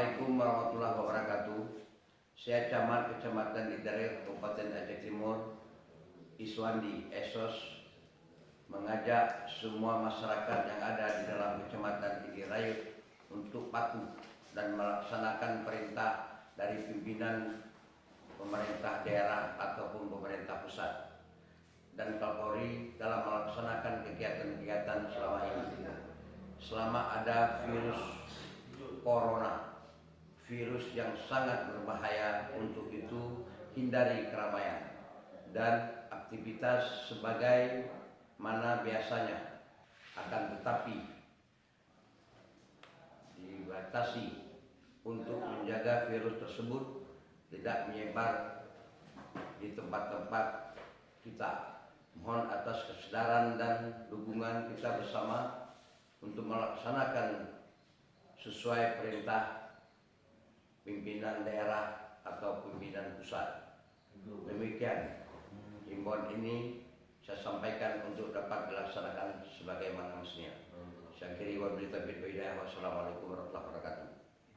Assalamualaikum warahmatullahi wabarakatuh. Saya Camat Kecamatan Ditere, Kabupaten Aceh Timur, Iswandi Esos, mengajak semua masyarakat yang ada di dalam Kecamatan Idirayut untuk patuh dan melaksanakan perintah dari pimpinan pemerintah daerah ataupun pemerintah pusat dan Kapolri dalam melaksanakan kegiatan-kegiatan selama ini. Selama ada virus corona, virus yang sangat berbahaya, untuk itu hindari keramaian dan aktivitas sebagai mana biasanya, akan tetapi dibatasi untuk menjaga virus tersebut tidak menyebar di tempat-tempat kita. Mohon atas kesadaran dan dukungan kita bersama untuk melaksanakan sesuai perintah pimpinan daerah atau pimpinan pusat. Demikian himbauan ini saya sampaikan untuk dapat dilaksanakan sebagaimana mestinya. Saya kira wabillahi taufiq wal hidayah. Wassalamualaikum warahmatullahi wabarakatuh.